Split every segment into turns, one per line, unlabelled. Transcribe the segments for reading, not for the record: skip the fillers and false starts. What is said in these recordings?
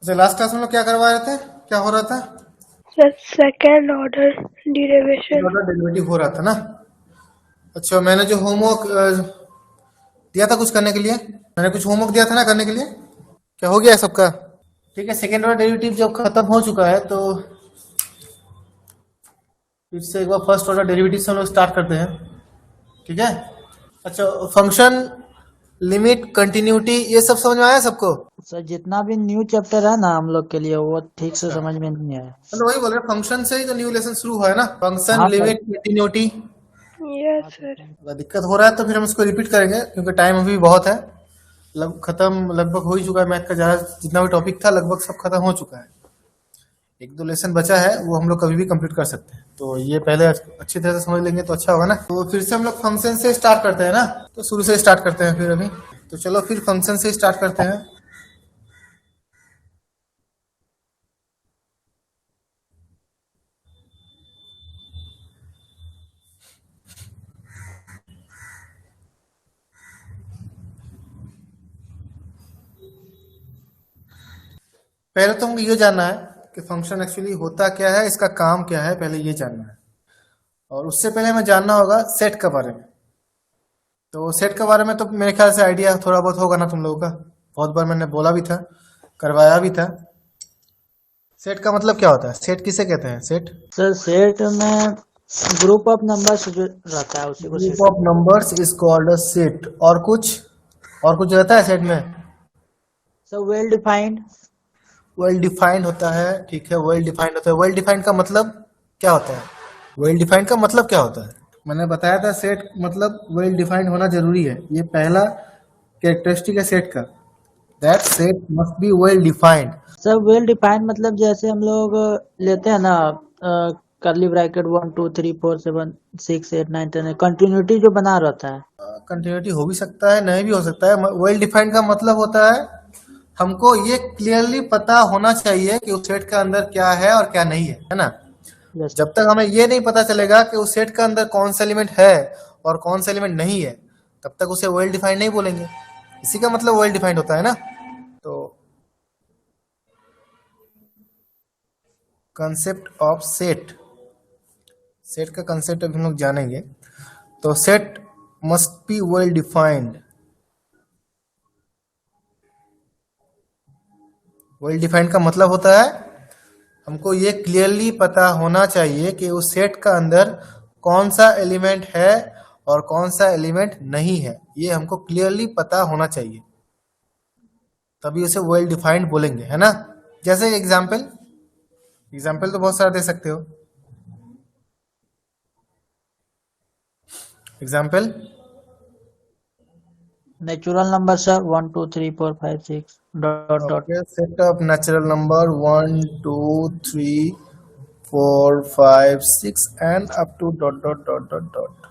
अच्छा, last class में लोग क्या करवा रहे थे, क्या हो रहा था?
Sir second order derivation.
Derivative हो रहा था ना। अच्छा, मैंने जो होमवर्क दिया था कुछ करने के लिए, मैंने कुछ होमवर्क दिया था ना करने के लिए, क्या हो गया है सबका? ठीक है, सेकेंड ऑर्डर डेरिवेटिव जब खत्म हो चुका है तो फिर से एक बार फर्स्ट ऑर्डर डेरिवेटिव से हम लोग स्टार्ट करते हैं। ठीक है। अच्छा, फंक्शन, लिमिट, कंटिन्यूटी, ये सब समझ में आया सबको?
सर जितना भी न्यू चैप्टर है ना हम लोग के लिए वो ठीक से
अच्छा,
समझ में नहीं आया।
मतलब वही बोल रहे हैं, फंक्शन से ही तो न्यू लेसन शुरू हुआ है ना, फंक्शन,
हाँ sir.
Limit, continuity.
Yes sir.
अगर दिक्कत हो रहा है तो फिर हम इसको रिपीट करेंगे क्योंकि टाइम अभी बहुत है। खत्म लगभग हो ही चुका है, मैथ का ज्यादा जितना भी टॉपिक था लगभग सब खत्म हो चुका है। एक दो लेसन बचा है, वो हम लोग कभी भी कंप्लीट कर सकते हैं, तो ये पहले अच्छी तरह से समझ लेंगे तो अच्छा होगा ना। तो फिर से हम लोग फंक्शन से स्टार्ट करते हैं ना, तो शुरू से स्टार्ट करते हैं फिर अभी। तो चलो फिर फंक्शन से स्टार्ट करते हैं। पहले तो हमको ये जानना है कि फंक्शन एक्चुअली होता क्या है, इसका काम क्या है, पहले ये जानना है। और उससे पहले हमें जानना होगा सेट के बारे में। तो सेट के बारे में तो मेरे ख्याल से आइडिया थोड़ा बहुत होगा ना तुम लोगों का, बहुत बार मैंने बोला भी था, करवाया भी था। सेट का मतलब क्या होता है, सेट किसे कहते हैं? सेट,
सर सेट में ग्रुप ऑफ नंबर्स जो रहता है उसी को
group
set.
Of numbers is called a set. और कुछ रहता है सेट में?
Sir well defined.
Well defined होता है, ठीक है, वेल डिफाइंड होता है। वेल डिफाइंड का मतलब क्या होता है? वेल डिफाइंड का मतलब क्या होता है? मैंने बताया था सेट मतलब वेल डिफाइंड होना जरूरी है, ये पहला कैरेक्टरिस्टिक है सेट का, that set must be well defined.
Sir well defined मतलब जैसे हम लोग लेते हैं ना करली ब्रैकेट 1 2 3 4 7 6 8 9 10 कंटिन्यूटी जो बना रहता है।
कंटिन्यूटी हो भी सकता है, नहीं भी हो सकता है। वेल डिफाइंड का मतलब होता है हमको ये क्लियरली पता होना चाहिए कि उस सेट के अंदर क्या है और क्या नहीं है ना।
यस
जब तक हमें ये नहीं पता चलेगा कि उस सेट के अंदर कौन सा एलिमेंट है और कौन सा एलिमेंट नहीं है, तब तक उसे वेल डिफाइंड नहीं बोलेंगे। इसी का मतलब वेल डिफाइंड होता है ना। तो कंसेप्ट ऑफ सेट, सेट का कंसेप्ट अभी हम लोग जानेंगे। तो set must be well defined. Well defined का मतलब होता है हमको ये क्लियरली पता होना चाहिए कि उस सेट का अंदर कौन सा एलिमेंट है और कौन सा एलिमेंट नहीं है, ये हमको क्लियरली पता होना चाहिए, तभी उसे वेल डिफाइंड बोलेंगे, है ना। जैसे एग्जाम्पल, एग्जाम्पल तो बहुत सारा दे सकते हो। Example,
natural number sir 1 2 3 4 5 6 dot dot.
Okay, set of natural number 1 2 3 4 5 6 and up to dot dot dot dot dot.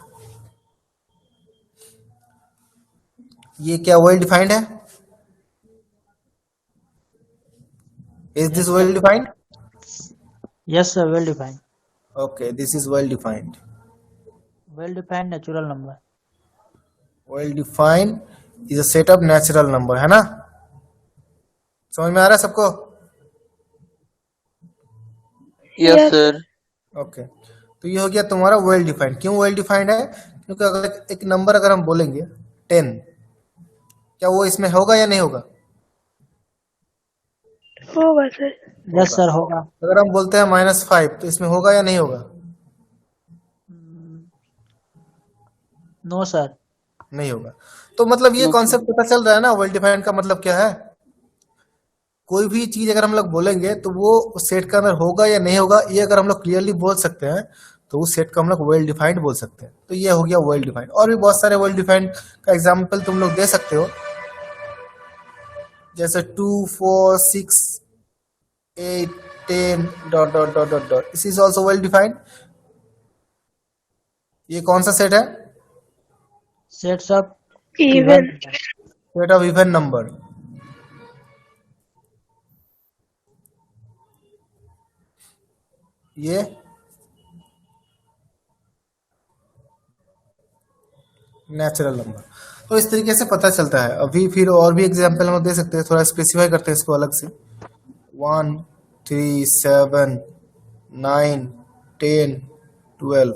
ये क्या वेल डिफाइंड है? Is this
yes
well
sir.
Defined?
Yes sir well defined.
Okay, this is well defined.
Well defined natural number.
Well defined is a set of natural number, है ना। समझ में आ रहा है सबको?
Yes
yes
sir.
Sir.
Okay, तो ये हो गया तुम्हारा वेल डिफाइंड। क्यों वेल डिफाइंड है? क्योंकि अगर एक नंबर अगर हम बोलेंगे 10, क्या वो इसमें होगा या नहीं होगा?
होगा सर।
यस
होगा।
सर होगा।
अगर हम बोलते हैं -5 तो इसमें होगा या नहीं होगा?
No sir.
नहीं होगा। तो मतलब ये
नो सर।
कॉन्सेप्ट पता चल रहा है ना, वेल डिफाइंड का मतलब क्या है। कोई भी चीज अगर हम लोग बोलेंगे तो वो उस सेट के अंदर होगा या नहीं होगा, ये अगर हम लोग क्लियरली बोल सकते हैं तो उस सेट को हम लोग वेल डिफाइंड बोल सकते हैं। तो ये हो गया वेल डिफाइंड। और भी बहुत सारे वेल डिफाइंड का एग्जाम्पल तुम लोग दे सकते हो, जैसे 2 4 6 8 10 dot dot dot dot dot, this is also well defined. ये कौन सा सेट है?
Sets of even.
Even.
Set of even number. ये नेचुरल नंबर। तो इस तरीके से पता चलता है। अभी फिर और भी एग्जाम्पल हम दे सकते हैं, थोड़ा स्पेसिफाई करते हैं इसको अलग से। 1 3 7 9 10 12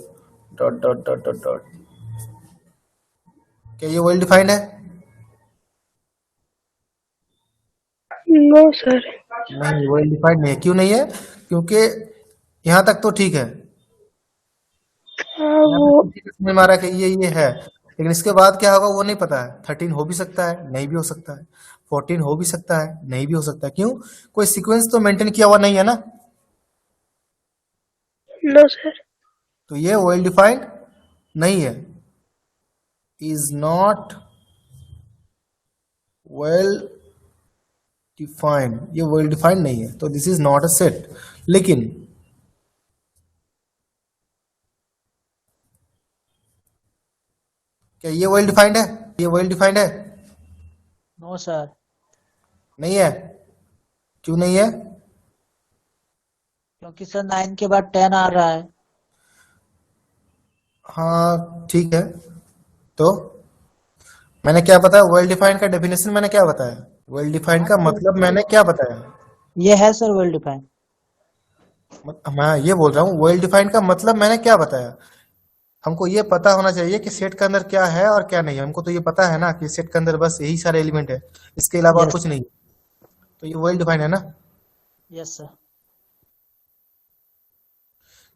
dot dot dot dot dot. क्या ये वेल डिफाइंड है?
No sir.
नहीं, वेल डिफाइंड नहीं है। क्यों नहीं है? क्योंकि यहाँ तक तो ठीक है,
हाँ
यहाँ
वो
तक तो ठीक है, समझ में आ रहा है कि ये है, लेकिन इसके बाद क्या होगा वो नहीं पता है। 13 हो भी सकता है, नहीं भी हो सकता है। 14 हो भी सकता है, नहीं भी हो सकता है। क्यों? कोई सीक्वेंस तो मेंटेन किया हुआ नहीं है ना।
No sir.
तो ये वेल डिफाइंड नहीं है, इज नॉट वेल डिफाइंड। ये वेल डिफाइंड नहीं है, तो this is not a set. लेकिन क्या ये वेल डिफाइंड है? ये वेल डिफाइंड है?
No sir.
नहीं है। क्यों नहीं है?
क्योंकि सर 9 के बाद 10 आ रहा है।
हाँ ठीक है, तो मैंने क्या बताया? वेल डिफाइंड का डेफिनेशन मैंने क्या बताया? वेल डिफाइंड का मतलब मैंने क्या बताया?
ये है सर वेल डिफाइंड।
मैं ये बोल रहा हूँ वेल डिफाइंड का मतलब मैंने क्या बताया। हमको ये पता होना चाहिए कि सेट के अंदर क्या है और क्या नहीं है। हमको तो ये पता है ना कि सेट के अंदर बस यही सारे एलिमेंट है, इसके अलावा और
यस
कुछ नहीं है। तो ये वेल डिफाइंड है ना,
यस सर।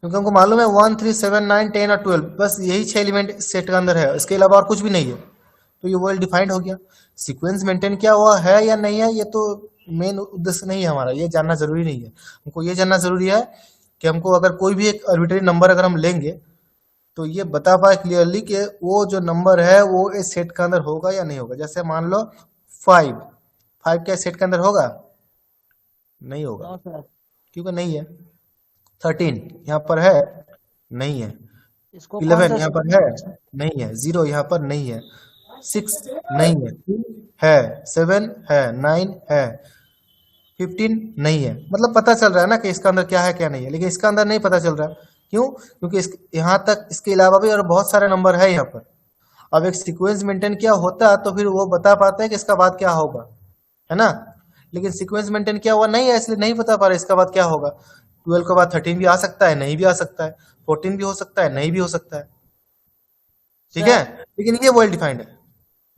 क्योंकि हमको मालूम है 1 3 7 9 10 और 12 बस यही 6 एलिमेंट सेट के अंदर है, इसके अलावा और कुछ भी नहीं है। तो ये वेल डिफाइंड हो गया। सीक्वेंस मेंटेन किया हुआ है या नहीं है, ये तो मेन उद्देश्य नहीं है हमारा, ये जानना जरूरी नहीं है। हमको ये जानना जरूरी है कि हमको अगर कोई भी एक आर्बिट्रेरी नंबर अगर हम लेंगे तो ये बता पाए क्लियरली कि वो जो नंबर है वो इस सेट के अंदर होगा या नहीं होगा। जैसे मान लो 5, 5 क्या सेट के अंदर होगा? नहीं होगा,
नो सर।
क्योंकि नहीं है। 13 यहाँ पर है, नहीं है।
इसको कौन
11
सा
यहाँ
सेट
पर है,
कहेंगे सर?
नहीं है। 0 यहाँ पर नहीं है। 6 नहीं है, 2 है, 7 है, 9 है, 15 नहीं है। मतलब पता चल रहा है ना कि इसका अंदर क्या है क्या नहीं है, लेकिन इसका अंदर नहीं पता चल रहा। क्यों? क्योंकि यहाँ तक इसके अलावा भी और बहुत सारे नंबर है यहाँ पर। अब एक सीक्वेंस मेंटेन किया होता तो फिर वो बता पाते हैं कि इसका बाद क्या होगा, है ना। लेकिन सीक्वेंस मेंटेन किया हुआ नहीं है, इसलिए नहीं बता पा रहे इसका बाद क्या होगा। 12 के बाद 13 भी आ सकता है, नहीं भी आ सकता है। 14 भी हो सकता है, नहीं भी हो सकता है। ठीक है,
सर
लेकिन ये वेल डिफाइंड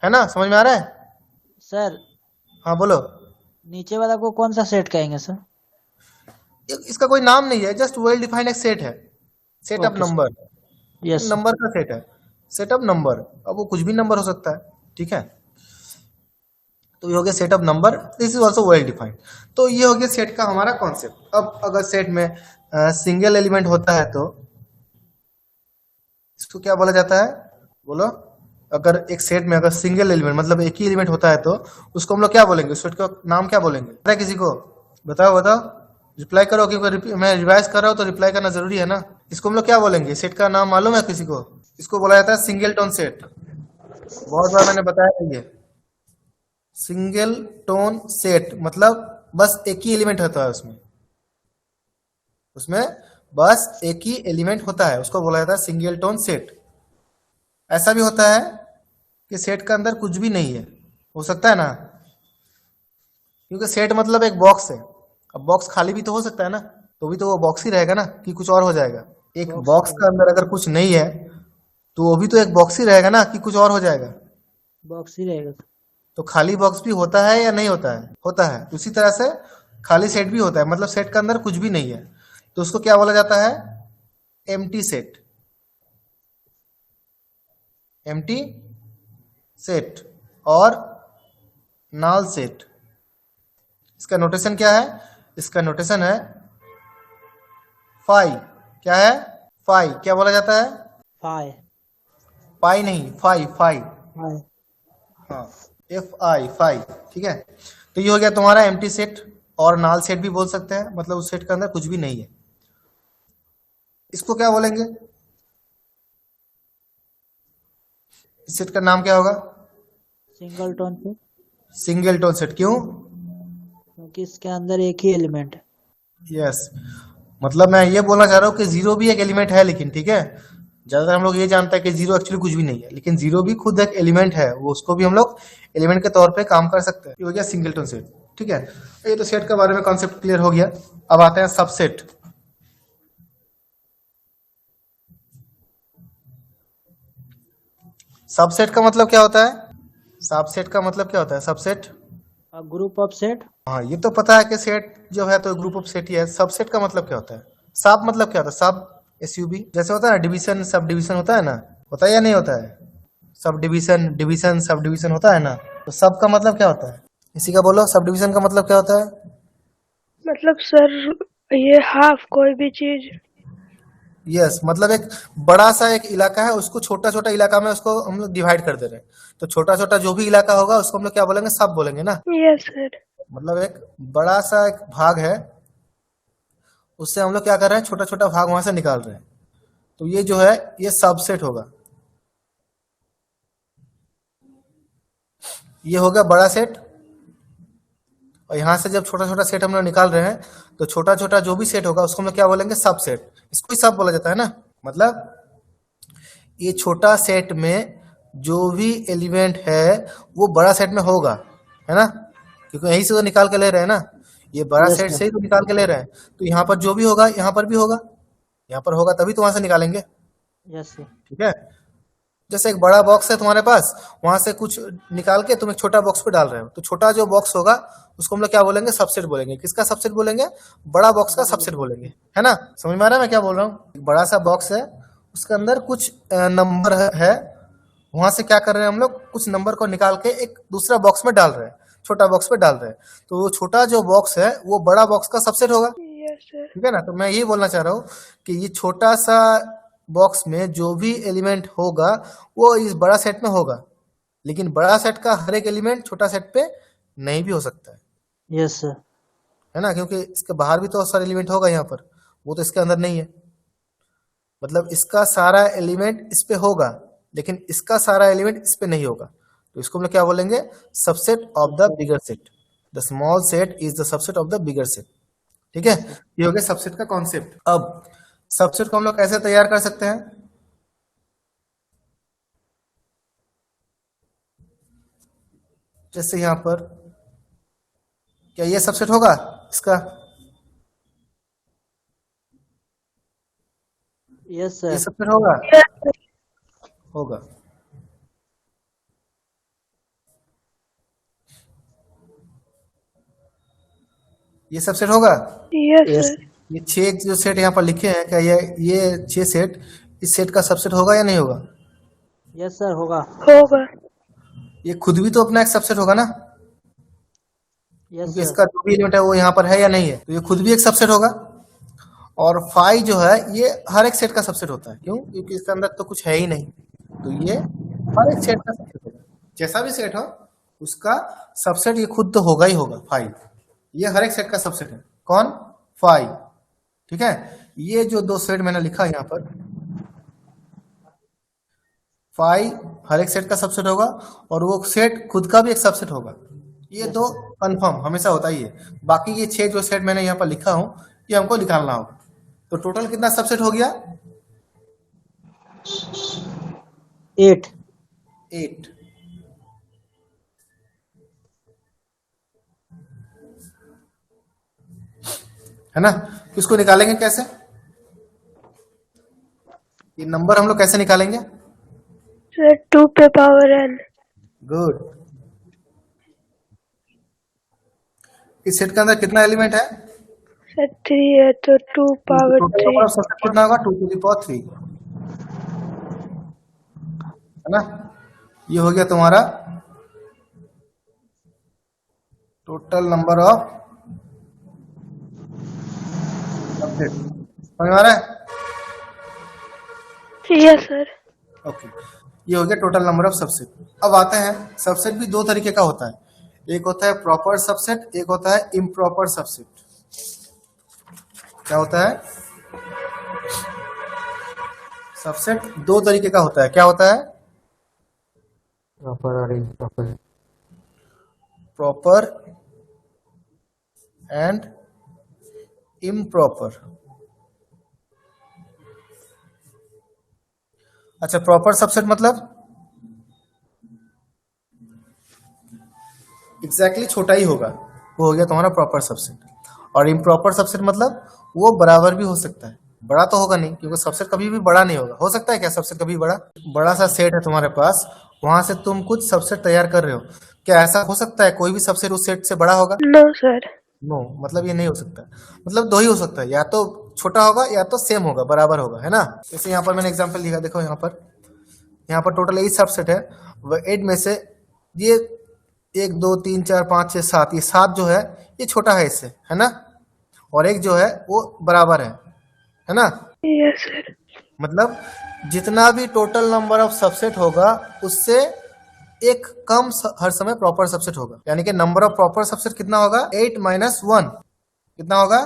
है ना, समझ में आ रहा है?
सर
हाँ बोलो।
नीचे वाला को कौन सा सेट कहेंगे सर?
इसका कोई नाम नहीं है, जस्ट वेल डिफाइंड एक सेट है। Set of
okay sir.
Number,
yes sir.
Number का सेट है। सेट ऑफ नंबर, अब वो कुछ भी नंबर हो सकता है। ठीक है, तो ये हो गया set of number, this is also well defined. तो ये हो गया सेट का हमारा कॉन्सेप्ट। अब अगर सेट में सिंगल एलिमेंट होता है तो इसको क्या बोला जाता है? बोलो। अगर एक सेट में अगर सिंगल एलिमेंट मतलब एक ही एलिमेंट होता है तो उसको हम लोग क्या बोलेंगे? सेट का नाम क्या बोलेंगे? पता है किसी को? बताओ बताओ, रिप्लाई करो, क्योंकि मैं रिवाइज कर रहा हूँ तो रिप्लाई करना जरूरी है ना। इसको हम लोग क्या बोलेंगे? सेट का नाम मालूम है किसी को? इसको बोला जाता है सिंगल टोन सेट। बहुत बार मैंने बताया है ये। सिंगल टोन सेट मतलब बस एक ही एलिमेंट होता है उसमें, उसमें बस एक ही एलिमेंट होता है, उसको बोला जाता है सिंगल टोन सेट। ऐसा भी होता है कि सेट के अंदर कुछ भी नहीं है, हो सकता है ना, क्योंकि सेट मतलब एक बॉक्स है। अब बॉक्स खाली भी तो हो सकता है ना, तो भी तो वो बॉक्स ही रहेगा ना कि कुछ और हो जाएगा। एक
बॉक्स
बॉक्स का अंदर अगर कुछ नहीं है तो वो भी तो एक बॉक्स ही रहेगा ना कि कुछ और हो जाएगा।
बॉक्स ही रहेगा सर।
तो खाली बॉक्स भी होता है या नहीं होता है? होता है। उसी तरह से खाली सेट भी होता है, मतलब सेट के अंदर कुछ भी नहीं है तो उसको क्या बोला जाता है? Empty set. एम्प्टी सेट और नल सेट। इसका नोटेशन क्या है? इसका नोटेशन है फाई। क्या है? फाई। क्या बोला जाता है?
फाई।
पाई नहीं, फाई फाई।
फाई।
हाँ, एफ आई, फाई। ठीक है, तो ये हो गया तुम्हारा एम्प्टी सेट, और नाल सेट भी बोल सकते हैं, मतलब उस सेट के अंदर कुछ भी नहीं है। इसको क्या बोलेंगे? इस सेट का नाम क्या होगा?
Single tone set.
Single tone set. क्यों?
क्योंकि इसके अंदर एक ही एलिमेंट है।
यस, मतलब मैं ये बोलना चाह रहा हूँ कि जीरो भी एक एलिमेंट है, लेकिन ठीक है, ज्यादातर हम लोग ये जानते हैं कि जीरो एक्चुअली कुछ भी नहीं है, लेकिन जीरो भी खुद एक एलिमेंट है, वो उसको भी हम लोग एलिमेंट के तौर पे काम कर सकते हैं। ये हो गया सिंगल टोन सेट। ठीक है, ये तो सेट के बारे में कॉन्सेप्ट क्लियर हो गया। अब आते हैं सबसेट। सबसेट का मतलब क्या होता है? सबसेट का मतलब क्या होता है? Subset,
group of set.
हाँ ये तो पता है कि सेट जो है तो ग्रुप ऑफ सेट ही है। सबसेट का मतलब क्या होता है? सब मतलब क्या होता है? सब, SUB जैसे होता है ना, डिवीजन सब डिवीजन होता है ना, होता है या नहीं होता है? Sub division, division sub division होता है ना, तो सब का मतलब क्या होता है? इसी का बोलो, सब डिवीजन का मतलब क्या होता है?
मतलब सर ये हाफ कोई भी चीज।
यस, मतलब एक बड़ा सा एक इलाका है, उसको छोटा छोटा इलाका में उसको हम लोग डिवाइड कर दे रहे हैं, तो छोटा छोटा जो भी इलाका होगा उसको हम लोग क्या बोलेंगे? सब बोलेंगे ना।
Yes sir.
मतलब एक बड़ा सा एक भाग है, उससे हम लोग क्या कर रहे हैं? छोटा छोटा भाग वहां से निकाल रहे हैं, तो ये जो है ये सबसेट होगा। ये होगा बड़ा सेट, और यहाँ से जब छोटा छोटा सेट हम लोग निकाल रहे हैं, तो छोटा छोटा जो भी सेट होगा उसको हम लोग क्या बोलेंगे? सबसेट। इसको ही सब बोला जाता है ना। मतलब ये छोटा सेट में जो भी एलिमेंट है वो बड़ा सेट में होगा, है ना, क्योंकि यहीं से तो निकाल के ले रहे हैं ना, ये बड़ा
यस
सेट
सर।
से ही तो निकाल के ले रहे हैं, तो यहाँ पर जो भी होगा यहाँ पर भी होगा, यहाँ पर होगा तभी तो वहां से निकालेंगे।
Yes sir.
ठीक है, जैसे एक बड़ा बॉक्स है तुम्हारे पास, वहां से कुछ निकाल के तुम एक छोटा बॉक्स पे डाल रहे हो, तो छोटा जो बॉक्स होगा उसको हम लोग क्या बोलेंगे? सबसेट बोलेंगे। किसका सबसेट बोलेंगे? बड़ा बॉक्स का सबसेट बोलेंगे, है ना। समझ में आ रहा है मैं क्या बोल रहा हूँ? एक बड़ा सा बॉक्स है, उसके अंदर कुछ नंबर है, वहां से क्या कर रहे हैं हम लोग? कुछ नंबर को निकाल के एक दूसरा बॉक्स में डाल रहे हैं, छोटा बॉक्स पे डाल रहे हैं, तो वो छोटा जो बॉक्स है वो बड़ा बॉक्स का सबसेट होगा।
Yes sir.
ठीक है ना, तो मैं यही बोलना चाह रहा हूँ कि ये छोटा सा बॉक्स में जो भी एलिमेंट होगा वो इस बड़ा सेट में होगा, लेकिन बड़ा सेट का हर एक एलिमेंट छोटा सेट पे नहीं भी हो सकता
यस सर।
है ना, क्योंकि इसके बाहर भी तो सारे एलिमेंट होगा यहाँ पर, वो तो इसके अंदर नहीं है। मतलब इसका सारा एलिमेंट इस पे होगा, लेकिन इसका सारा एलिमेंट इस पे नहीं होगा, तो इसको हम लोग क्या बोलेंगे? Subset of the bigger set. The small set is the subset of the bigger set. ठीक है, ये हो गया सबसेट का कॉन्सेप्ट। अब सबसेट को हम लोग कैसे तैयार कर सकते हैं? जैसे यहां पर, क्या ये सबसेट होगा इसका?
यस
ये
सर।
सबसेट होगा?
यस
होगा। ये सबसेट होगा?
यस।
सर।
ये 6 जो सेट यहाँ पर लिखे हैं, क्या ये 6 सेट इस सेट का सबसेट होगा या नहीं होगा?
यस सर होगा।
होगा।
ये खुद भी तो अपना एक सबसेट होगा ना,
यस
क्योंकि
सर।
इसका जो भी एलिमेंट है वो यहाँ पर है या नहीं है, तो ये खुद भी एक सबसेट होगा। और फाई जो है ये हर एक सेट का सबसेट होता है, क्यों? क्योंकि इसके अंदर तो कुछ है ही नहीं, तो ये हर एक सेट का सबसेट होगा। जैसा भी सेट हो उसका सबसेट ये खुद तो होगा ही होगा, फाई। ये हर एक सेट का सबसेट है। कौन? फाई। ठीक है, ये जो दो सेट मैंने लिखा यहाँ पर, फाई हर एक सेट का सबसेट होगा, और वो सेट खुद का भी एक सबसेट होगा। ये
यस
दो कंफर्म हमेशा होता ही है। बाकी ये 6 जो सेट मैंने यहाँ पर लिखा हूँ ये हमको निकालना होगा। तो टोटल कितना सबसेट हो गया?
8।
8। है ना, इसको निकालेंगे कैसे? ये नंबर हम लोग कैसे निकालेंगे?
सर 2 पे पावर n।
गुड। इस सेट के अंदर कितना एलिमेंट है?
सर 3 है तो 2 power
total
3।
Number of subset कितना होगा? 2 टू द पावर 3, है ना। ये हो गया तुम्हारा टोटल नंबर ऑफ सबसेट। समझ में आ रहा है?
Yes sir.
ओके, ये हो गया टोटल नंबर ऑफ सबसेट। अब आते हैं, सबसेट भी दो तरीके का होता है, एक होता है प्रॉपर सबसेट, एक होता है इम्प्रॉपर सबसेट। क्या होता है? सबसेट दो तरीके का होता है। क्या होता है?
प्रॉपर और इम्प्रॉपर।
Proper and improper. अच्छा, प्रॉपर सबसेट मतलब एग्जैक्टली छोटा ही होगा, वो हो गया तुम्हारा प्रॉपर सबसेट। और इम्प्रॉपर सबसेट मतलब वो बराबर भी हो सकता है, बड़ा तो होगा नहीं क्योंकि सबसेट कभी भी बड़ा नहीं होगा। हो सकता है क्या सबसेट कभी बड़ा? बड़ा सा सेट है तुम्हारे पास, वहां से तुम कुछ सबसेट तैयार कर रहे हो, क्या ऐसा हो सकता है कोई भी सबसेट उस सेट से बड़ा होगा?
No sir.
नो, मतलब ये नहीं हो सकता। मतलब दो ही हो सकता है, या तो छोटा होगा या तो सेम होगा, बराबर होगा, है ना। जैसे यहाँ पर मैंने एग्जांपल लिखा, देखो यहाँ पर टोटल 8 सबसेट है, वह 8 में से ये 1 2 3 4 5 6 7, ये 7 जो है ये छोटा है इससे, है ना, और एक जो है वो बराबर है ना।
Yes sir.
मतलब जितना भी टोटल नंबर ऑफ सबसेट होगा उससे एक कम हर समय प्रॉपर सबसेट होगा, यानी कि नंबर ऑफ प्रॉपर सबसेट कितना होगा? 8 माइनस 1 कितना होगा?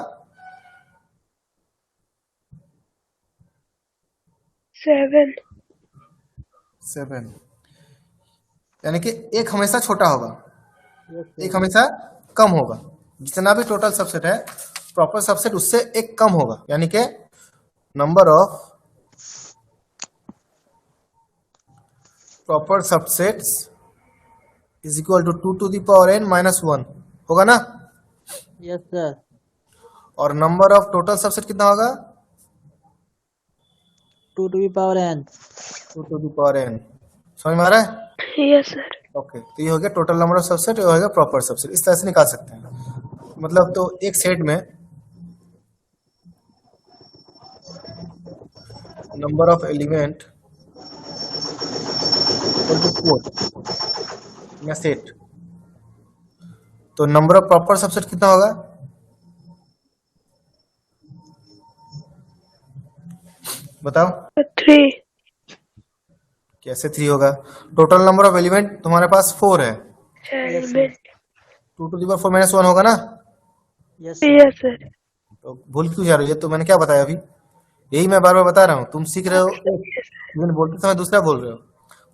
7।
7, यानी कि एक हमेशा छोटा होगा,
यस
एक
सर।
हमेशा कम होगा। जितना भी टोटल सबसेट है प्रॉपर सबसेट उससे एक कम होगा, यानी कि number of proper subsets is equal to 2 to the power n minus 1 होगा ना।
Yes sir.
और नंबर ऑफ टोटल सबसेट कितना होगा?
2 to the power n।
2 to the power n। समझ में आ रहा है?
Yes sir.
ओके, तो ये हो गया टोटल नंबर ऑफ सबसेट, ये हो गया प्रॉपर सबसेट। इस तरह से निकाल सकते हैं। मतलब तो एक सेट में नंबर ऑफ एलिमेंट या सेट, तो नंबर ऑफ प्रॉपर सबसेट कितना होगा? बताओ
3।
कैसे 3 होगा? टोटल नंबर ऑफ एलिमेंट तुम्हारे पास 4 है,
element.
2 to the power 4 minus 1 होगा ना।
Yes sir.
Yes sir.
तो भूल क्यों जा रही है? तो मैंने क्या बताया अभी, यही मैं बार बार बता रहा हूँ, तुम सीख रहे हो लेकिन बोलते समय दूसरा बोल रहे हो।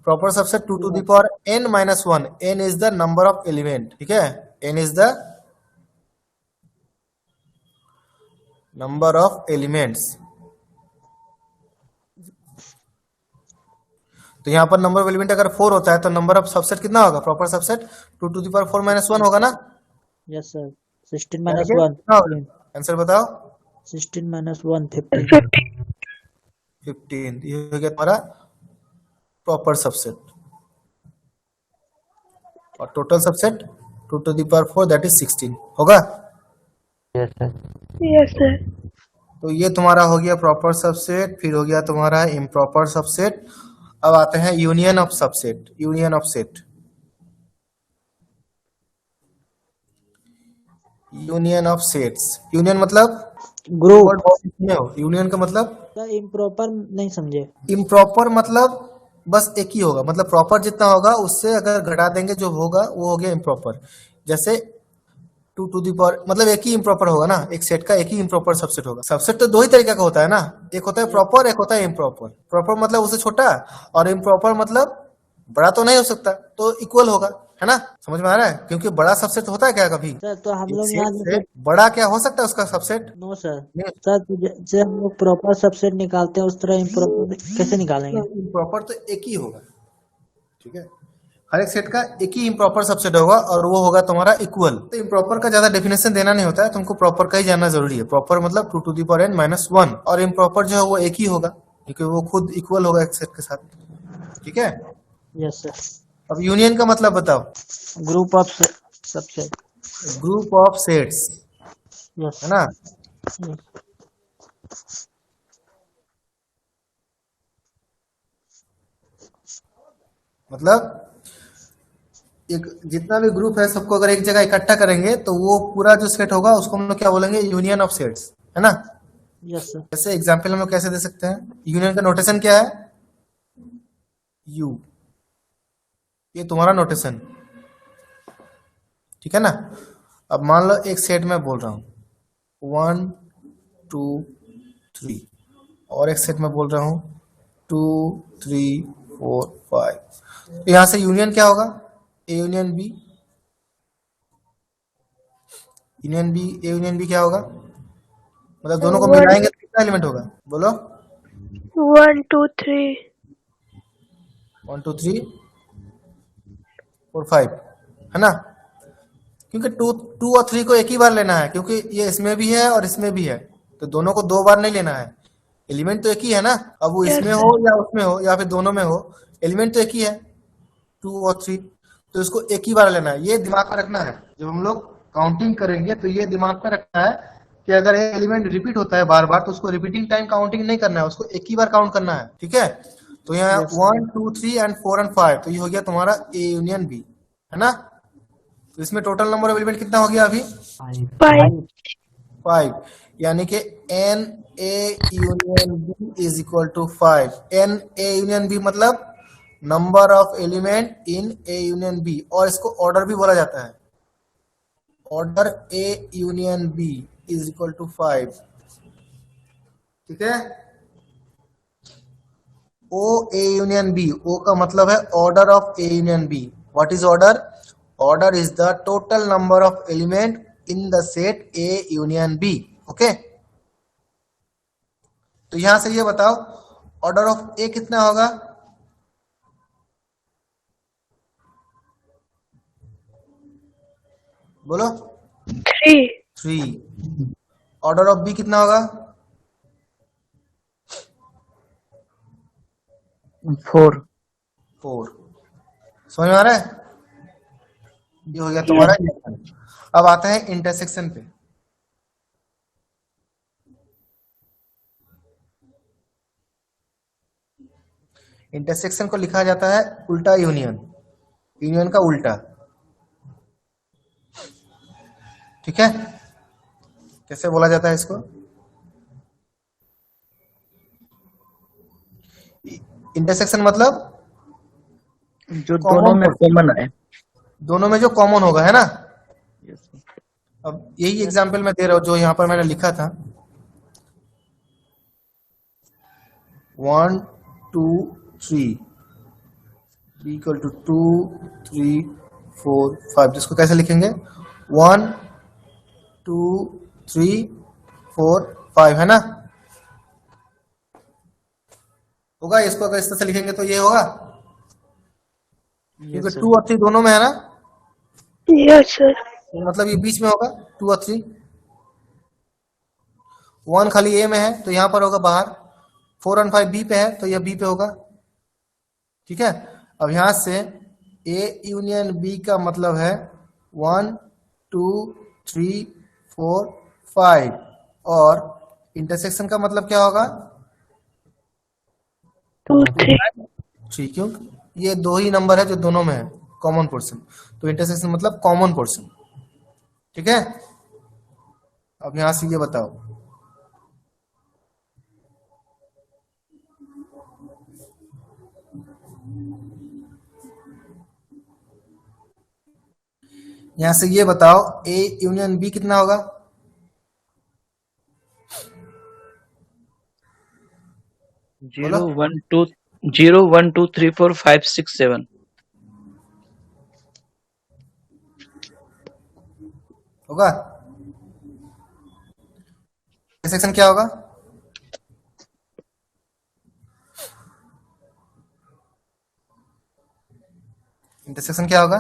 Proper subset 2 to the power n minus 1, n is the number of element, ठीक है, n is the number of elements. तो यहाँ पर नंबर ऑफ एलिमेंट अगर 4 होता है तो नंबर ऑफ सबसेट कितना होगा? Proper subset 2 to the power 4 minus 1 होगा ना।
Yes sir. 16
यानी
माइनस
कि
1
कितना होगा?
15।
आंसर बताओ।
16 माइनस 1 15।
15।
15, ये हो गया तुम्हारा प्रॉपर सबसेट। और total subset 2 to the power 4 that is 16 होगा।
Yes sir.
Yes sir.
तो ये तुम्हारा हो गया प्रॉपर सबसेट, फिर हो गया तुम्हारा इम्प्रॉपर सबसेट। अब आते हैं union of subset, union of set. Union of sets, union मतलब
ग्रुप।
वर्ड बहुत सुने हो, यूनियन का मतलब
सर इम्प्रॉपर नहीं समझे।
इम्प्रॉपर मतलब बस एक ही होगा, मतलब प्रॉपर जितना होगा उससे अगर घटा देंगे जो होगा वो हो गया इम्प्रॉपर। जैसे 2 टू दी पावर, मतलब एक ही इम्प्रॉपर होगा ना, एक सेट का एक ही इम्प्रॉपर सबसेट होगा। सबसेट तो दो ही तरीके का होता है ना, एक होता है प्रॉपर, एक होता है इम्प्रॉपर। प्रॉपर मतलब उससे छोटा, और इम्प्रॉपर मतलब बड़ा तो नहीं हो सकता, तो इक्वल होगा, है ना। समझ में आ रहा है? क्योंकि बड़ा सबसेट होता है क्या कभी?
सर तो हम
एक
लोग
सेट
यहाँ
से बड़ा क्या हो सकता है उसका सबसेट?
No sir.
नहीं,
सर तो जैसे हम लोग प्रॉपर सबसेट निकालते हैं उस तरह इम्प्रॉपर कैसे निकालेंगे?
इम्प्रॉपर तो एक ही होगा, ठीक है। हर एक सेट का एक ही इम्प्रॉपर सबसेट होगा और वो होगा तुम्हारा इक्वल। तो इम्प्रॉपर का ज्यादा डेफिनेशन देना नहीं होता है, तुमको प्रॉपर का ही जानना जरूरी है। प्रॉपर मतलब 2 to the power n minus 1, और इम्प्रॉपर जो है वो एक ही होगा क्योंकि वो खुद इक्वल होगा एक सेट के साथ, ठीक है।
Yes sir.
अब यूनियन का मतलब बताओ।
Group of subset.
Group of sets,
yes.
है ना। मतलब एक जितना भी ग्रुप है सबको अगर एक जगह इकट्ठा करेंगे तो वो पूरा जो सेट होगा उसको हम लोग क्या बोलेंगे? यूनियन ऑफ सेट्स, है ना।
Yes sir.
जैसे एग्जाम्पल हम लोग कैसे दे सकते हैं? यूनियन का नोटेशन क्या है? यू, ये तुम्हारा नोटेशन, ठीक है ना। अब मान लो एक सेट में बोल रहा हूं 1 2 3, और एक सेट में बोल रहा हूं 2 3 4 5। यहां से यूनियन क्या होगा? A union B, union B, A union B क्या होगा? मतलब दोनों को
1
मिलाएंगे तो कितना एलिमेंट होगा? बोलो।
1 2 3।
1 2 3 4 5, है ना। क्योंकि टू टू और थ्री को एक ही बार लेना है, क्योंकि ये इसमें भी है और इसमें भी है, तो दोनों को दो बार नहीं लेना है। एलिमेंट तो एक ही है ना, अब वो
यस
इसमें
सर।
हो या उसमें हो या फिर दोनों में हो, एलिमेंट तो एक ही है, टू और थ्री, तो इसको एक ही बार लेना है। ये दिमाग में रखना है, जब हम लोग काउंटिंग करेंगे तो ये दिमाग में रखना है कि अगर एलिमेंट रिपीट होता है बार बार तो उसको रिपीटिंग टाइम काउंटिंग नहीं करना है, उसको एक ही बार काउंट करना है। ठीक है, तो यहाँ
यस
1 2 3 एंड 4 एंड 5, तो ये हो गया तुम्हारा ए यूनियन बी, है ना। तो इसमें टोटल नंबर ऑफ एलिमेंट कितना हो गया अभी?
5।
5, यानी कि n A union B is equal to 5। N A union B मतलब number of element in A union B, और इसको ऑर्डर भी बोला जाता है। Order A union B is equal to 5। ठीक है, ओ ए यूनियन बी, ओ का मतलब है order of A union B. What is order? Order is the total number of element in the set A union B. Okay, तो यहां से ये बताओ ऑर्डर ऑफ ए कितना होगा? बोलो।
3।
3। ऑर्डर ऑफ बी कितना होगा?
4।
4। समझ में आ रहा है? ये हो गया तुम्हारा। अब आता है इंटरसेक्शन पे। इंटरसेक्शन को लिखा जाता है उल्टा यूनियन, यूनियन का उल्टा। ठीक है, कैसे बोला जाता है इसको? इंटरसेक्शन मतलब
जो दोनों में कॉमन है।
दोनों में जो कॉमन होगा, है ना।
यस
अब यही एग्जांपल मैं दे रहा हूं जो यहाँ पर मैंने लिखा था। 1 2 3 इक्वल टू 2 3 4 5, जिसको कैसे लिखेंगे? 1 2 3 4 5, है ना। होगा, इसको अगर इस तरह से लिखेंगे तो ये होगा, क्योंकि 2 और 3 दोनों में है ना,
यस सर।
तो मतलब ये बीच में होगा 2 और 3। 1 खाली ए में है तो यहाँ पर होगा बाहर, 4 और 5 बी पे है तो यह बी पे होगा। ठीक है, अब यहां से ए यूनियन बी का मतलब है 1 2 3 4 5, और इंटरसेक्शन का मतलब क्या होगा?
2 3।
3, क्यों? ये दो ही नंबर है जो दोनों में है, कॉमन पोर्शन, तो इंटरसेक्शन मतलब कॉमन पोर्शन। ठीक है, अब यहां से ये बताओ, यहां से ये बताओ ए यूनियन बी कितना होगा?
0 1 2 0 1 2 3 4 5 6 7।
होगा। इंटरसेक्शन क्या होगा? इंटरसेक्शन क्या होगा?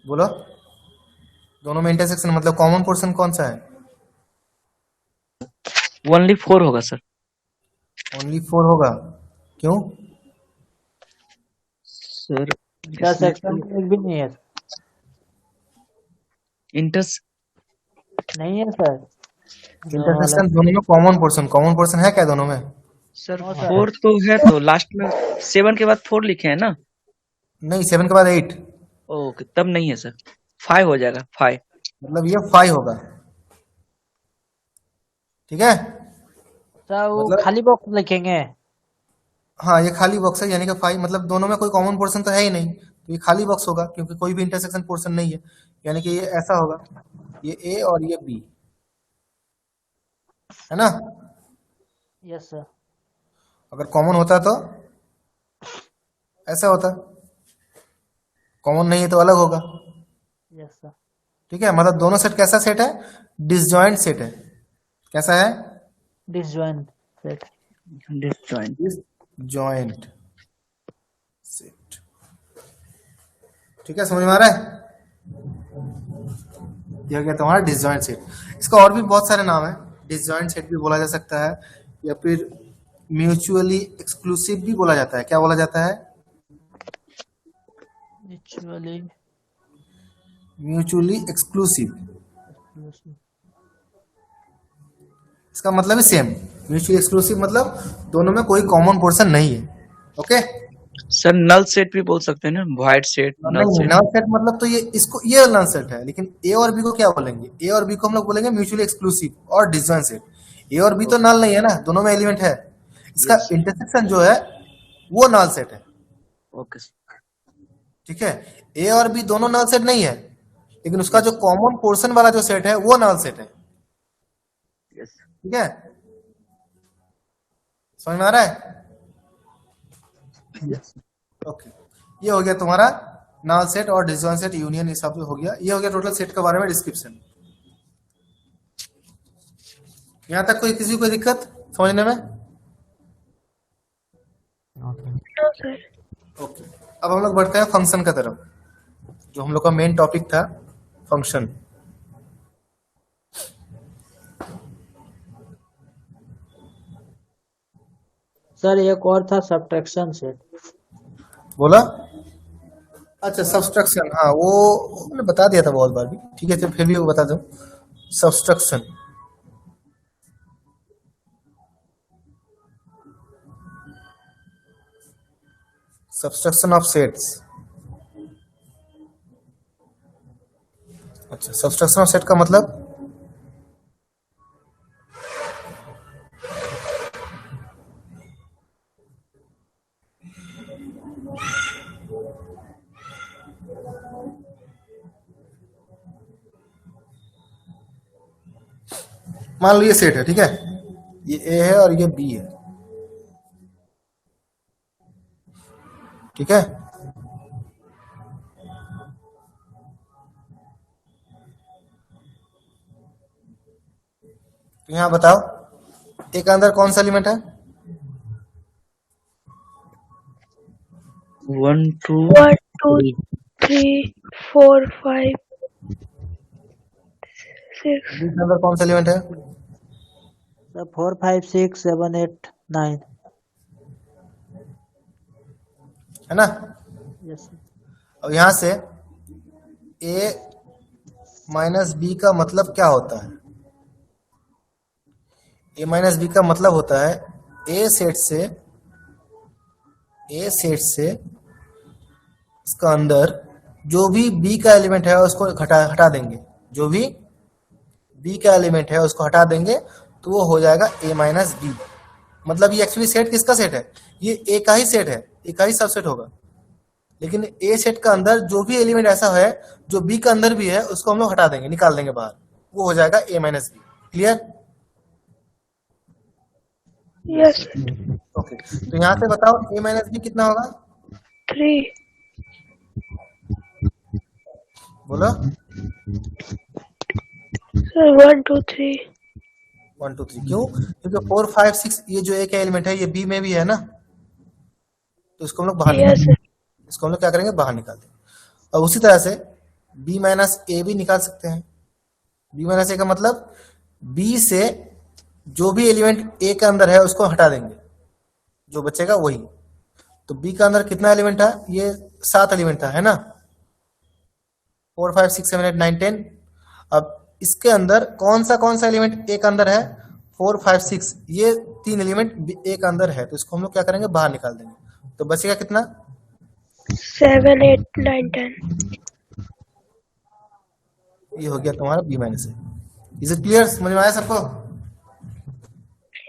बोलो। दोनों में इंटरसेक्शन मतलब कॉमन पोर्शन कौन सा है?
ओनली 4 होगा सर।
ओनली 4 होगा, क्यों?
सर
इंटरसेक्शन एक भी नहीं है।
इंटर्स
नहीं है सर।
इंटरसेक्शन दोनों में कॉमन पोर्शन, कॉमन पोर्शन है क्या दोनों में?
Sir
no sir.
4 तो है, तो लास्ट में 7 के बाद 4 लिखे हैं ना।
नहीं, 7 के बाद 8,
ओके, तब नहीं है सर, 5 हो जाएगा 5।
मतलब ये 5 होगा। ठीक है,
सर वो
मतलब
खाली बॉक्स लिखेंगे।
हाँ ये खाली बॉक्स है, यानी कि 5 मतलब दोनों में कोई कॉमन पोर्शन तो है ही नहीं, तो ये खाली बॉक्स होगा क्योंकि कोई भी इंटरसेक्शन पोर्शन नहीं है, यानी कि ये ऐसा होगा, ये ए और ये बी, है ना।
Yes sir.
अगर कॉमन होता तो ऐसा होता, कॉमन नहीं है तो अलग होगा।
Yes sir.
ठीक है, मतलब दोनों सेट कैसा सेट है? डिसजॉइंट सेट है। कैसा है?
Disjoint set.
Disjoint.
Disjoint set. ठीक है, समझ में आ रहा है? यह हो गया तुम्हारा डिसजॉइंट सेट। इसका और भी बहुत सारे नाम है, डिसजॉइंट सेट भी बोला जा सकता है, या फिर म्यूचुअली एक्सक्लूसिव भी बोला जाता है। क्या बोला जाता है?
Mutually
mutually exclusive. इसका मतलब है सेम। म्यूचुअली एक्सक्लूसिव मतलब दोनों में कोई कॉमन पोर्शन नहीं है। ओके,
सर नल सेट भी बोल सकते हैं ना, वाइड सेट, नल
नहीं,
सेट।
नल सेट मतलब तो ये नल सेट है, लेकिन ए और बी को क्या बोलेंगे? ए और बी को हम लोग बोलेंगे म्यूचुअली एक्सक्लूसिव और डिसजॉइंट सेट। ए और बी तो नल नहीं है ना, दोनों में एलिमेंट है। इसका इंटरसेक्शन जो है वो नल सेट है।
ओके।
ठीक है, ए और बी दोनों नल सेट नहीं है, लेकिन उसका जो कॉमन पोर्शन वाला जो सेट है वो नल सेट है। ठीक है, समझ में आ रहा है? ओके, ये हो गया तुम्हारा नल सेट और डिसजॉइंट सेट यूनियन हिसाब से हो गया। ये हो गया टोटल सेट के बारे में डिस्क्रिप्शन। यहां तक किसी को दिक्कत समझने में?
No sir.
ओके, अब हम लोग बढ़ते हैं फंक्शन का तरफ, जो हम लोग का मेन टॉपिक था, फंक्शन।
सर एक और था सब्ट्रैक्शन सेट।
बोला? अच्छा, सब्सट्रैक्शन, हाँ वो मैंने बता दिया था बहुत बार भी। ठीक है, तो फिर भी वो बता दूं। Subtraction, subtraction of sets. अच्छा, सब्सट्रैक्शन ऑफ सेट का मतलब मान लो ये सेट है, ठीक है, ये ए है और ये बी है। ठीक है, तो यहां बताओ ए के अंदर कौन सा एलिमेंट है?
1 2
1 2 3 4 5 6
बी के अंदर कौन सा एलिमेंट है?
सर 4 5 6 7 8 9।
है ना?
Yes sir.
अब यहां से ए माइनस बी का मतलब क्या होता है? ए माइनस बी का मतलब होता है ए सेट से इसका अंदर जो भी बी का एलिमेंट है उसको हटा देंगे। जो भी बी का एलिमेंट है उसको हटा देंगे तो वो हो जाएगा ए माइनस बी। मतलब ये एक्चुअली सेट किसका सेट है? ये ए का ही सेट है, ए का ही सबसेट होगा। लेकिन ए सेट का अंदर जो भी एलिमेंट ऐसा है जो बी का अंदर भी है उसको हम लोग हटा देंगे, निकाल देंगे बाहर, वो हो जाएगा A minus B. Clear?
Yes
okay, तो यहाँ से बताओ ए माइनस बी कितना होगा?
3
बोलो।
सर 1 2 3
1 2 3 क्यों? क्योंकि 4 5 6 ये जो ए का एलिमेंट है ये बी में भी है ना, तो इसको हम लोग बाहर
यस सर
इसको हम लोग क्या करेंगे? बाहर निकाल देंगे। और उसी तरह से बी माइनस ए भी निकाल सकते हैं। बी माइनस ए का मतलब बी से जो भी एलिमेंट ए के अंदर है उसको हटा देंगे, जो बचेगा वही। तो बी का अंदर कितना एलिमेंट था? ये 7 एलिमेंट था, है ना? 4 5 6 7 8 9 10। अब इसके अंदर कौन सा एलिमेंट ए के अंदर है? 4 5 6, ये 3 एलिमेंट ए के अंदर है, तो इसको हम लोग क्या करेंगे? बाहर निकाल देंगे। तो बचेगा कितना?
7 8 9 10
ये हो गया तुम्हारा B minus A. Is it clear? समझ में आया सबको?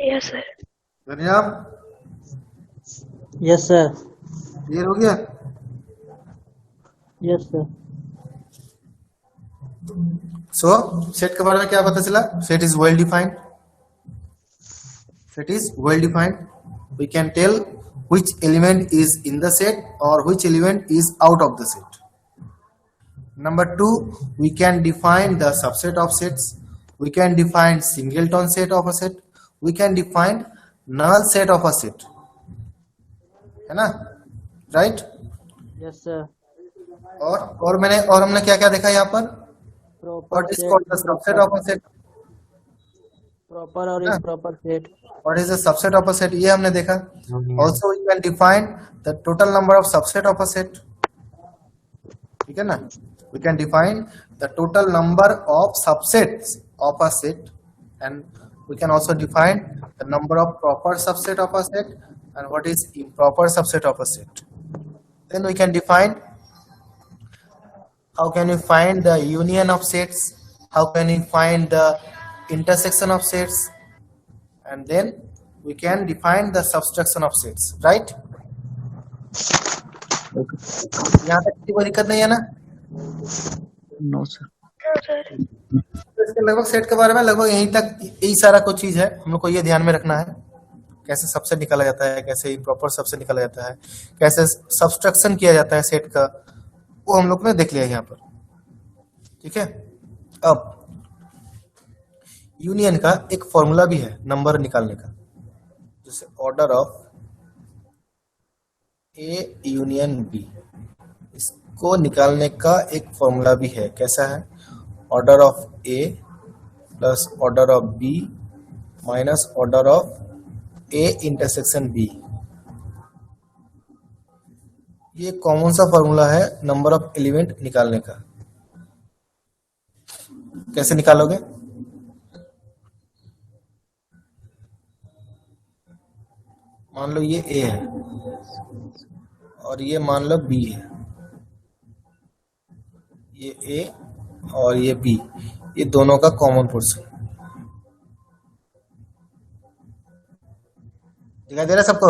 यस सर
रनियाम,
यस सर।
क्लियर हो गया?
Yes sir.
सो सेट के बारे में क्या पता चला? Set is well defined. Set is well defined. We can tell which element is in the set or which element is out of the set. Number 2, we can define the subset of sets. We can define singleton set of a set. We can define null set of a set. है ना? Right?
Yes sir.
और हमने क्या क्या देखा यहाँ पर?
Proper
what is
set,
called the subset of a set,
proper और
ना?
Improper set.
What is the subset of a set, ये हमने देखा। Also we can define the total number of subset of a set, ठीक है ना? We can define the total number of subsets of a set, and we can also define the number of proper subset of a set and what is improper subset of a set. Then we can define how can we find the union of sets, how can we find the intersection of sets, and then we can define the subtraction of sets, right? यहाँ तक किसी को दिक्कत नहीं है ना?
No sir.
हाँ sir.
तो इसके लगभग सेट के बारे में लगभग यहीं तक, यही सारा कुछ चीज है, हम लोग को ये ध्यान में रखना है कैसे सबसे निकाला जाता है, कैसे इम्प्रॉपर सबसे निकाला जाता है, कैसे सब्सट्रैक्शन किया जाता है सेट का, वो हम लोग ने देख लिया यहाँ पर, ठीक है। अब यूनियन का एक फॉर्मूला भी है नंबर निकालने का, जैसे order of A union B, इसको निकालने का एक फॉर्मूला भी है। कैसा है? Order of A plus order of B minus order of A intersection B. ये कॉमन सा फॉर्मूला है नंबर ऑफ एलिमेंट निकालने का। कैसे निकालोगे? मान लो ये ए है और ये मान लो बी है, ये ए और ये बी, ये दोनों का कॉमन पोर्शन दिखाई दे रहा है सबको?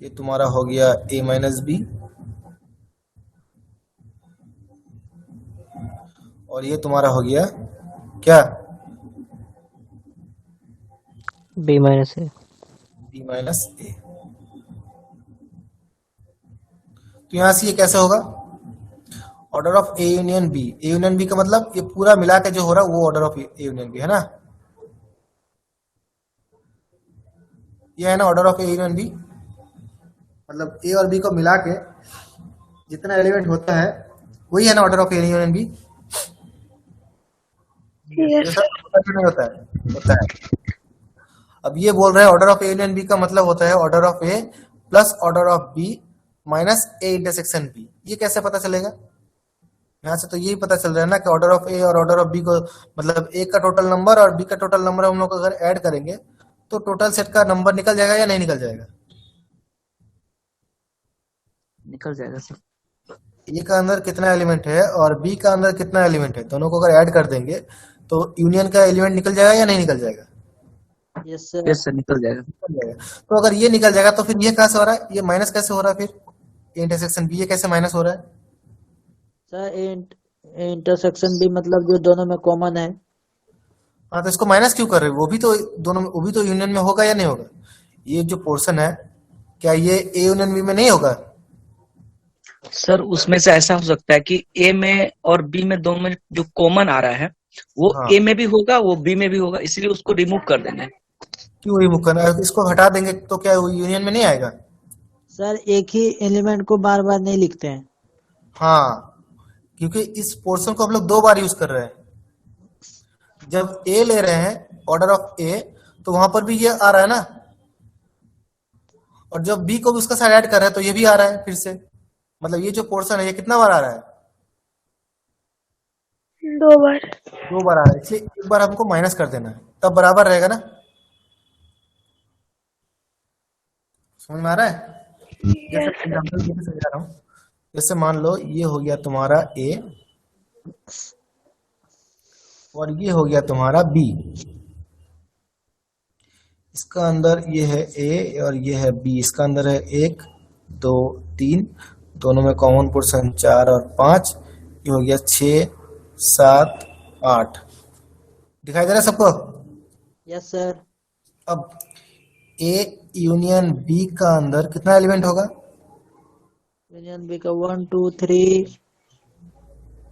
ये तुम्हारा हो गया ए माइनस बी और ये तुम्हारा हो गया क्या?
B minus A.
B minus A. तो यहां से ये कैसे होगा? Order of A union B. A union B का मतलब ये पूरा मिला के जो हो रहा है वो order of A union B है ना? ये है ना order of A union B, मतलब ए और बी को मिला के जितना एलिमेंट होता है वही है ना order of A union B. ये
यस
सब नहीं होता है, होता है। अब ये बोल रहे हैं order of A union B का मतलब होता है order of A plus order of B minus A intersection B. ये कैसे पता चलेगा? यहाँ से तो यही पता चल रहा है ना कि ऑर्डर ऑफ ए और ऑर्डर ऑफ बी को, मतलब ए का टोटल नंबर और बी का टोटल नंबर हम लोग अगर ऐड करेंगे तो टोटल सेट का नंबर निकल जाएगा या नहीं निकल जाएगा?
निकल जाएगा सर।
ए का अंदर कितना एलिमेंट है और बी का अंदर कितना एलिमेंट है, दोनों को अगर ऐड कर देंगे तो यूनियन का एलिमेंट निकल जाएगा या नहीं निकल जाएगा?
Yes sir.
यस सर, निकल जाएगा।
निकल जाएगा। तो अगर ये निकल जाएगा तो फिर ये कहाँ से हो रहा है? ये माइनस कैसे हो रहा है? फिर इंटरसेक्शन बी ये कैसे माइनस हो रहा है?
सर इंटरसेक्शन भी मतलब जो दोनों में कॉमन है।
हाँ, तो इसको माइनस क्यों कर रहे हो? वो भी तो दोनों में, वो भी तो यूनियन में होगा या नहीं होगा? ये जो पोर्शन है क्या ये ए यूनियन बी में नहीं होगा?
सर उसमें से ऐसा हो सकता है कि ए में और बी में दोनों में जो कॉमन आ रहा है वो
हाँ।
ए में भी होगा, वो बी में भी होगा, इसलिए उसको रिमूव कर देना है।
क्यों रिमूव करना है? इसको हटा देंगे तो क्या वो यूनियन में नहीं आएगा?
सर एक ही एलिमेंट को बार बार नहीं लिखते हैं।
हाँ, क्योंकि इस पोर्शन को हम लोग दो बार यूज कर रहे हैं। जब ए ले रहे हैं ऑर्डर ऑफ ए तो वहां पर भी ये आ रहा है ना, और जब बी को भी उसका साथ ऐड कर रहे हैं तो ये भी आ रहा है फिर से। मतलब ये जो पोर्शन है ये कितना बार आ रहा है?
2 बार।
2 बार आ रहा है, इसलिए एक बार हमको माइनस कर देना है, तब बराबर रहेगा ना। समझ में आ रहा है? जैसे
यस
एग्जांपल देके समझा रहा हूँ। जैसे मान लो ये हो गया तुम्हारा ए और ये हो गया तुम्हारा बी। इसका अंदर ये है ए और ये है बी, इसका अंदर है 1 2 3, दोनों में कॉमन पोर्शन 4 और 5, ये हो गया 6 7 8। दिखाई दे रहा है सबको?
Yes sir.
अब ए यूनियन बी का अंदर कितना एलिमेंट होगा?
यूनियन बी का 1 2 3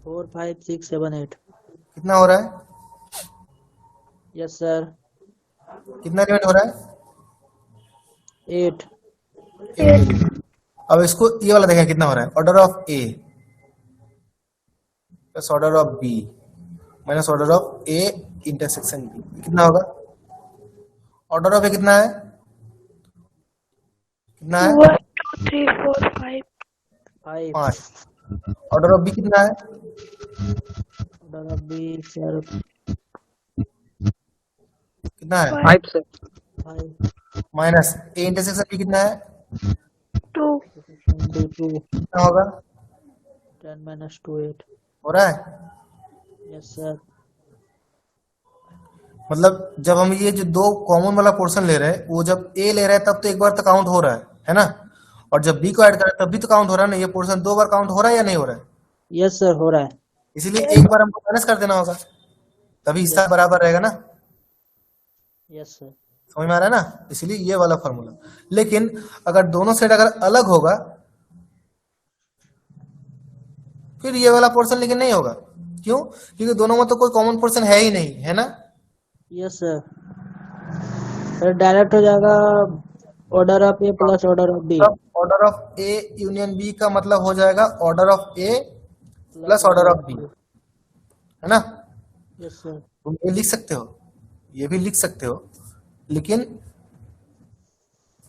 4 5 6 7 8।
कितना हो रहा है?
Yes sir.
कितना एलिमेंट हो रहा है?
8।
8.
अब इसको ये वाला देखें कितना हो रहा है, order of A plus order of B minus order of A intersection B, कितना होगा? ऑर्डर ऑफ ए कितना है, कितना है?
1 2 3 4 5.
5.
5। ऑर्डर ऑफ बी कितना है?
ऑर्डर ऑफ बी सर
कितना है?
5 sir.
5.
Minus A intersection B कितना है,
2.
2.
कितना होगा?
10 minus 2 8.
हो रहा है?
Yes sir.
मतलब जब हम ये जो दो कॉमन वाला पोर्शन ले रहे हैं, वो जब ए ले रहे हैं तब तो एक बार तो काउंट हो रहा है ना? और जब बी को ऐड कर रहे हैं तब भी तो काउंट हो रहा है ना? ये पोर्शन दो बार काउंट हो रहा है या नहीं हो रहा है?
यस सर हो रहा है.
इसीलिए एक बार हमको माइनस कर देना होगा, तभी हिस्सा बराबर रहेगा ना?
Yes sir.
समझ में आ रहा है ना? इसीलिए ये वाला फॉर्मूला। लेकिन अगर दोनों सेट अगर अलग होगा फिर ये वाला पोर्शन लेकिन नहीं होगा। क्यों? क्योंकि दोनों में तो कोई कॉमन पोर्शन है ही नहीं, है ना?
Yes sir. सर डायरेक्ट हो जाएगा order of A plus order of B.
तब order of A union B का मतलब हो जाएगा order of A plus order of B, है ना?
Yes sir.
तुम ये लिख सकते हो, ये भी लिख सकते हो, लेकिन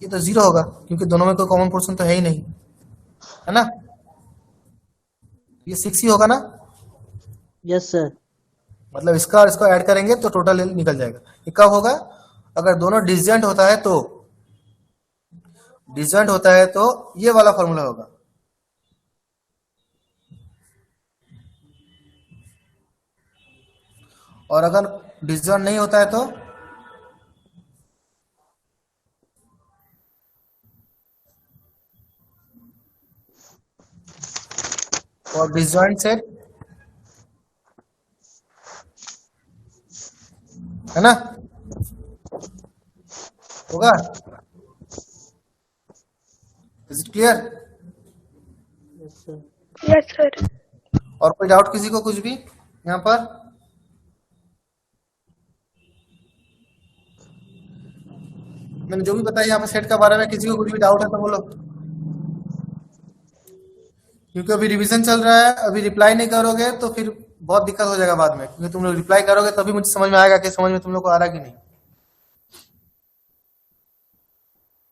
ये तो जीरो होगा क्योंकि दोनों में कोई कॉमन पोर्शन तो है ही नहीं, है ना? ये 6 ही होगा ना?
Yes sir.
मतलब इसका और इसको ऐड करेंगे तो टोटल निकल जाएगा। ये कब होगा? अगर दोनों डिसजॉइंट होता है तो, डिसजॉइंट होता है तो ये वाला फॉर्मूला होगा। और अगर डिसजॉइंट नहीं होता है तो और डिसजॉइंट सेट, है ना? होगा? Is it clear?
Yes sir.
Yes, sir.
और कोई डाउट किसी को कुछ भी यहाँ पर? मैंने जो भी बताया यहाँ पर सेट के बारे में, किसी को कुछ भी डाउट है तो बोलो, क्योंकि अभी रिवीजन चल रहा है। अभी रिप्लाई नहीं करोगे तो फिर बहुत दिक्कत हो जाएगा बाद में, क्योंकि तुम लोग रिप्लाई करोगे तभी मुझे समझ में आएगा कि समझ में तुम लोग को आ रहा कि नहीं।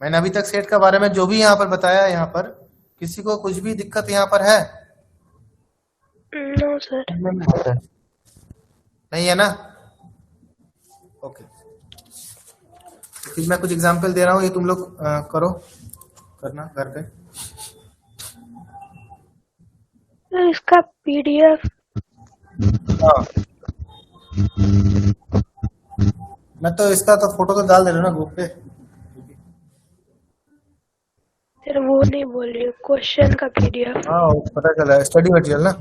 मैंने अभी तक सेट के बारे में जो भी यहाँ पर बताया, यहाँ पर किसी को कुछ भी दिक्कत यहाँ पर है?
No, sir.
नहीं है ना? ओके, तो फिर मैं कुछ एग्जांपल दे रहा हूँ, ये तुम लोग करो, करना घर पे।
सर इसका PDF
हाँ, मैं तो इसका तो फोटो तो डाल दे रहा हूँ ना ग्रुप पे।
सर वो नहीं बोल रही हूँ, क्वेश्चन का PDF.
हाँ, वो पता चला, स्टडी मटेरियल ना?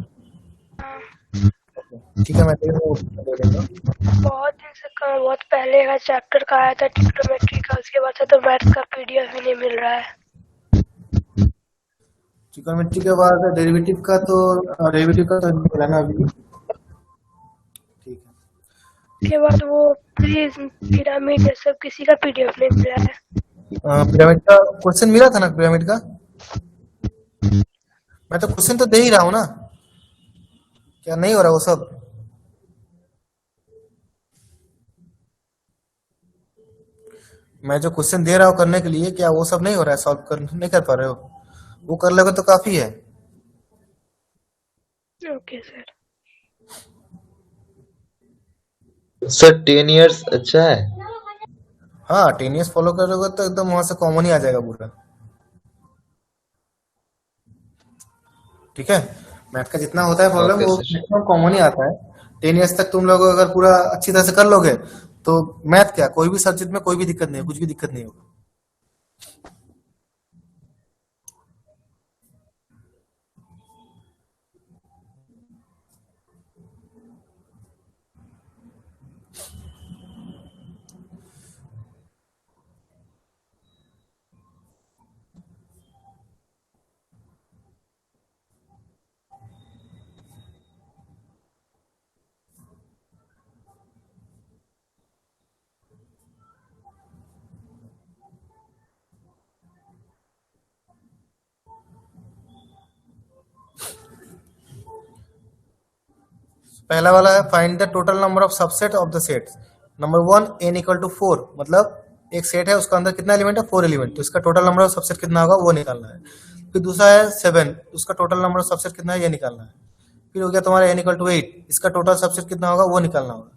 ठीक है, मैं दे दूंगा।
बहुत दिन से बहुत पहले का चैप्टर का आया था ट्रिग्नोमेट्री का, उसके बाद से तो मैथ का PDF ही नहीं मिल रहा है.
ट्रिग्नोमेट्री के बाद डेरिवेटिव का तो नहीं मिला ना अभी। ठीक है,
उसके बाद वो प्रिज्म पिरामिड ये सब किसी का PDF नहीं मिला है.
पिरामिड का क्वेश्चन मिला था ना? पिरामिड का मैं तो क्वेश्चन तो दे ही रहा हूँ ना, क्या नहीं हो रहा वो सब? मैं जो क्वेश्चन दे रहा हूँ करने के लिए, क्या वो सब नहीं हो रहा है? सॉल्व कर नहीं कर पा रहे हो? वो कर लोगे तो काफी है।
Okay sir.
सर 10 इयर्स अच्छा है।
हाँ, 10 इयर्स फॉलो करोगे तो एकदम वहां से कॉमन ही आ जाएगा पूरा। ठीक है, मैथ का जितना होता है प्रॉब्लम
ओके
वो
सर।
मैक्सिमम कॉमन ही आता है। 10 इयर्स तक तुम लोग अगर पूरा अच्छी तरह से कर लोगे तो मैथ क्या, कोई भी सब्जेक्ट में कोई भी दिक्कत नहीं है, कुछ भी दिक्कत नहीं होगा। पहला वाला है find the total number of subset of the sets. Number 1 n equal to 4, मतलब एक सेट है उसका अंदर कितना एलिमेंट है 4 एलिमेंट, तो इसका टोटल नंबर ऑफ सबसेट कितना होगा वो निकालना है। फिर दूसरा है 7, उसका टोटल नंबर ऑफ सबसेट कितना है ये निकालना है। फिर हो गया तुम्हारा n इक्वल टू 8, इसका टोटल सबसेट कितना होगा वो निकालना होगा।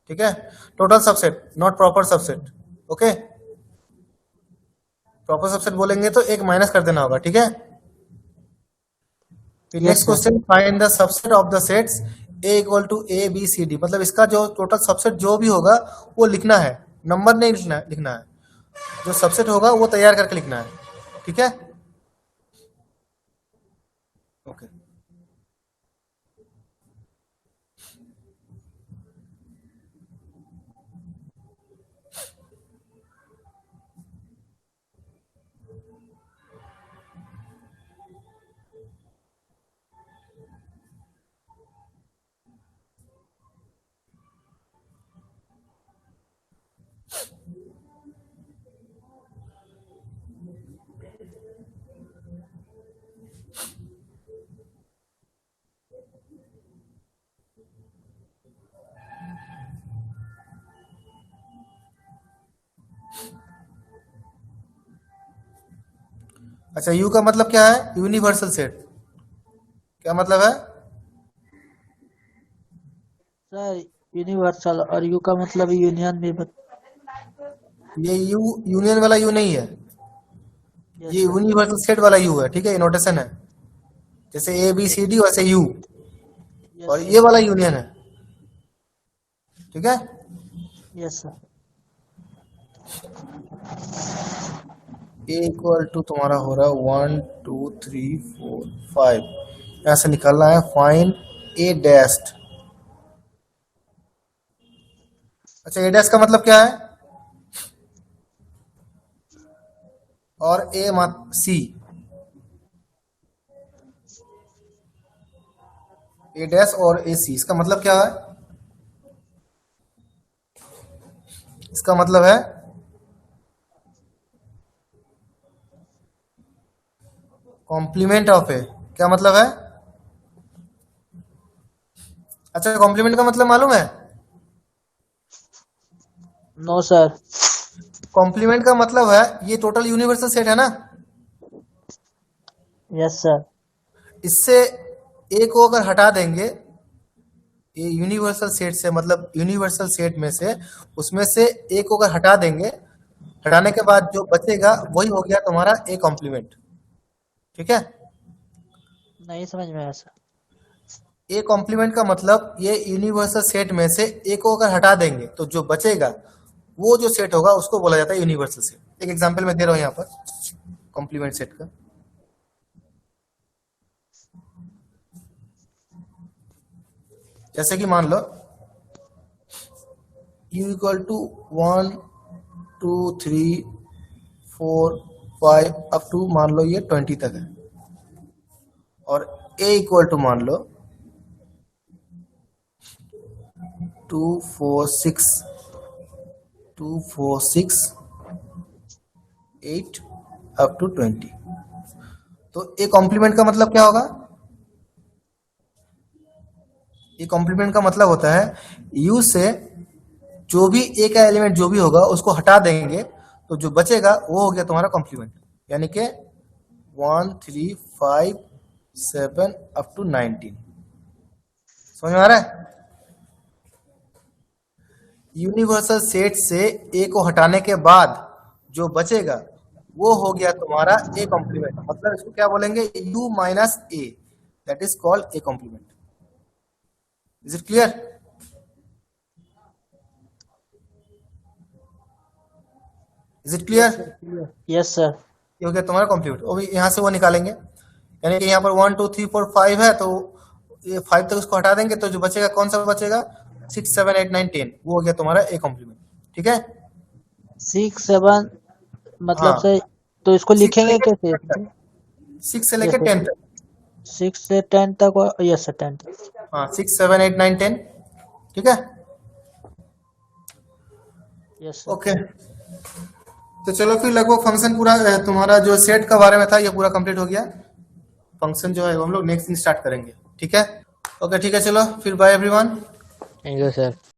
ठीक है, total subset not proper subset. Okay, proper subset बोलेंगे तो एक माइनस कर देना होगा। ठीक है, next question find the subset of the sets a equal to a b c d, मतलब इसका जो टोटल सबसेट जो भी होगा वो लिखना है, नंबर नहीं लिखना है, जो सबसेट होगा वो तैयार करके लिखना है। ठीक है, ओके। अच्छा, यू का मतलब क्या है? Universal set. क्या मतलब है?
सर यूनिवर्सल, और यू का मतलब यूनियन भी
ये यू यूनियन वाला यू नहीं है,
Yes,
ये
sir.
यूनिवर्सल सेट वाला यू है। ठीक है, ये नोटेशन है, जैसे ए बी सी डी वैसे यू,
Yes,
और
sir.
ये वाला यूनियन है। ठीक है,
Yes, sir.
A equal to तुम्हारा हो रहा है 1 2 3 4 5, यहाँ से निकालना है फाइन ए डैस्ट। अच्छा, ए डैश का मतलब क्या है? और ए सी, ए डैश और ए सी, इसका मतलब क्या है? इसका मतलब है कॉम्प्लीमेंट ऑफ ए। क्या मतलब है? अच्छा, कॉम्प्लीमेंट का मतलब मालूम है?
No sir.
कॉम्प्लीमेंट का मतलब है ये टोटल यूनिवर्सल सेट है ना,
यस सर।
इससे ए को अगर हटा देंगे ये यूनिवर्सल सेट से, मतलब यूनिवर्सल सेट में से उसमें से ए को अगर हटा देंगे, हटाने के बाद जो बचेगा वही हो गया तुम्हारा ए कॉम्प्लीमेंट। ठीक है,
नहीं समझ में आया सर।
ए कॉम्प्लीमेंट का मतलब ये यूनिवर्सल सेट में से ए को अगर हटा देंगे तो जो बचेगा वो जो सेट होगा उसको बोला जाता है यूनिवर्सल सेट। एक एग्जांपल मैं दे रहा हूं यहाँ पर कॉम्प्लीमेंट सेट का। जैसे कि मान लो u equal to 1 2 3 4 5 up to मान लो ये 20 तक है, और a इक्वल टू मान लो 2 4 6 2 4 6 8 अप टू 20। तो ए कॉम्प्लीमेंट का मतलब क्या होगा? ये कॉम्प्लीमेंट का मतलब होता है यू से जो भी ए का एलिमेंट जो भी होगा उसको हटा देंगे तो जो बचेगा वो हो गया तुम्हारा कॉम्प्लीमेंट। यानी कि 1 3 5 7 अप टू 19। समझ में आ रहा है? यूनिवर्सल सेट से ए को हटाने के बाद जो बचेगा वो हो गया तुम्हारा ए कॉम्प्लीमेंट। मतलब इसको क्या बोलेंगे? U minus A, that is called a complement. Is it clear? Is it clear?
Yes sir.
ये हो गया तुम्हारा कॉम्प्लीमेंट। वो भी यहाँ से वो निकालेंगे, यानी कि यहाँ पर 1 2 3 4 5 है तो ये 5 तक उसको हटा देंगे तो जो बचेगा कौन सा बचेगा? 6 7 8 9 10, वो हो गया तुम्हारा ए कॉम्प्लीमेंट। ठीक है,
6 7 मतलब
हाँ।
से, तो इसको लिखेंगे कैसे?
6 से लेकर 10 तक।
6 से 10 तक, और यस सर 10 तक।
हाँ, 6 7 8 9 10। ठीक है,
यस सर।
ओके। तो चलो फिर लगभग फंक्शन पूरा तुम्हारा जो सेट का बारे में था ये पूरा कंप्लीट हो गया। फंक्शन जो है हम लोग नेक्स्ट दिन स्टार्ट करेंगे। ठीक है। ओके ठीक है, चलो फिर bye everyone.
Thank you sir.